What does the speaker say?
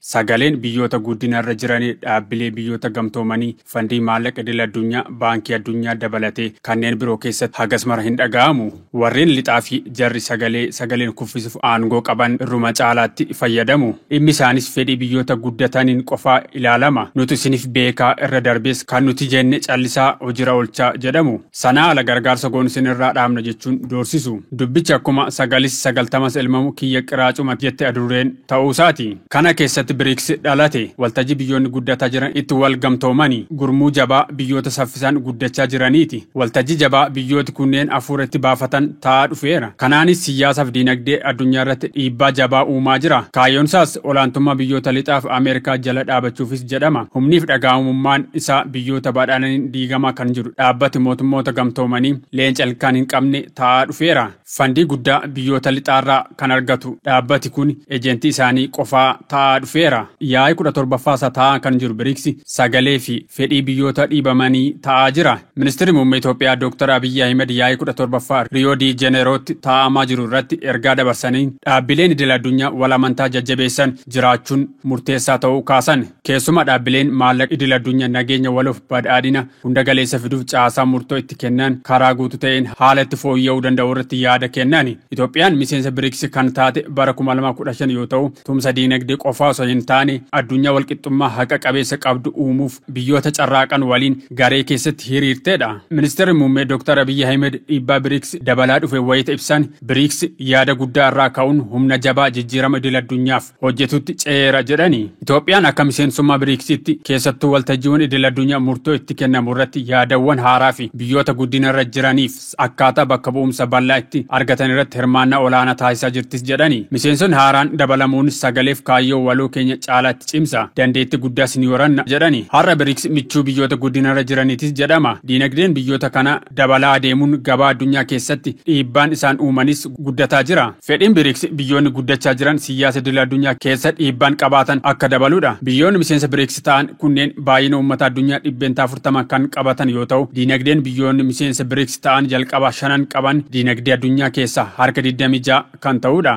Sagaleen biyyoota guddinarra jiranii dhaabbilee biyyoota gamtoomanii fandii maallaqa idil addunyaa baankii addunyaa dabalatee kanneen biroo keessatti hagas mara hin dhaga'amu. Warreen lixaa fi jarri sagaleen kuffisuuf aangoo qaban irruma caalaatti fayyadamu. Dhimmi isaanis fedhii biyyoota guddataniin qofaa ilaalama. Nuti isiniif beekaa irra darbees kan nuti jenne callisaa hojira oolchaa jedhamu. Sanaa ala gargaarsa goonu isinirraa dhaabna jechuun doorsisu. Dubbichi akkuma sagalis 90 ilmamu kiyya qiraacuma jette adurreen ta'uusaati. Kana keessatti BRICS dhalate waltajjii biyyoonni guddataa jiran itti wal gamtoomanii gurmuu jabaa biyyoota saffisaan guddachaa jiraniiti. Waltajjii jabaa biyyooti kunneen afuura itti baafatan ta'aa dhufeera. Kanaanis siyaasaaf diinagdee addunyaa irratti dhiibbaa jabaa uumaa jira. Kaayyoon isaas olaantummaa biyyoota lixaaf Ameerikaa jala dhaabachuufis jedhama. Humniif dhaga'amummaan isaa biyyoota badhaadhaniin diigamaa kan jiru dhaabbati mootummoota gamtoomanii leenca ilkaan hin qabne ta'aa dhufeera. Fandii guddaa biyyoota lixaarraa kan argatu dhaabbati kun ejentii isaanii qofaa ta'aa dhufeera. Yaa'ii 17ffaa ta'aa kan jiru BRICS sagalee fi fedhii biyyoota dhiibamanii ta'aa jira. Ministeerri muummee Itoophiyaa Dr. Abiy Ahmed yaa'ii 17ffaa Riyoo di Jeneerootti taa'amaa jiru irratti ergaa dabarsanii dhaabbileen idil addunyaa wal amantaa jajjabeessan jiraachuun murteessaa ta'uu kaasan. Keessumaa dhaabbileen maallaqa idil addunyaa nageenya waloof badhaadhina hunda galeessa fiduuf caasaa murtoo itti kennan karaa guutuu ta'een haala itti fooyya'uu danda'u irratti yaada kennan. Itoophiyaan miseensa BRICS kan taate bara 2015 yoo ta'u tumsa diinagdee qofaa osoo hin taane addunyaa walqixxummaa haqa qabeessa qabdu uumuuf biyyoota carraaqan waliin garee keessatti hiriirteedha. Ministeerri muummee Dr. Abiy Ahmed dhiibbaa BRICS dabalaa dhufe wayita ibsan BRICS yaada guddaa irraa ka'uun humna jabaa jijjiirama idil addunyaaf hojjetutti ceera jedhani. Itoophiyaan akka miseensummaa BRICSitti keessattuu waltajjiiwwan idil addunyaa murtoo itti kennamu irratti yaadawwan haaraa fi biyyoota guddinarra jiraniif akkaataa bakka bu'umsa bal'aa itti argatan irratti hirmaannaa olaanaa taasisaa jirtis jedhani. Miseensonni haaraan dabalamuun sagaleef kaayyoo waloo keenya caalaatti cimsa dandeetti guddaas ni horanna jedhani. Har'a BRICS michuu biyyoota guddinarra jiraniitis jedhama. Diinagdeen biyyoota kana dabalaa adeemuun gabaa addunyaa keessatti dhiibbaan isaan uumanis guddataa jira. Fedhiin BRICS biyyoonni guddachaa jiran siyaasa idil addunyaa keessa dhiibbaan qabaatan akka dabaludha. Biyyoonni miseensa BRICS ta'an kunneen baay'ina uummata addunyaa 40 kan qabatan yoo ta'u diinagdeen biyyoonni miseensa BRICS ta'an jalqaba 5 qaban diinagdee addunyaa keessa harka 26 kan ta'udha.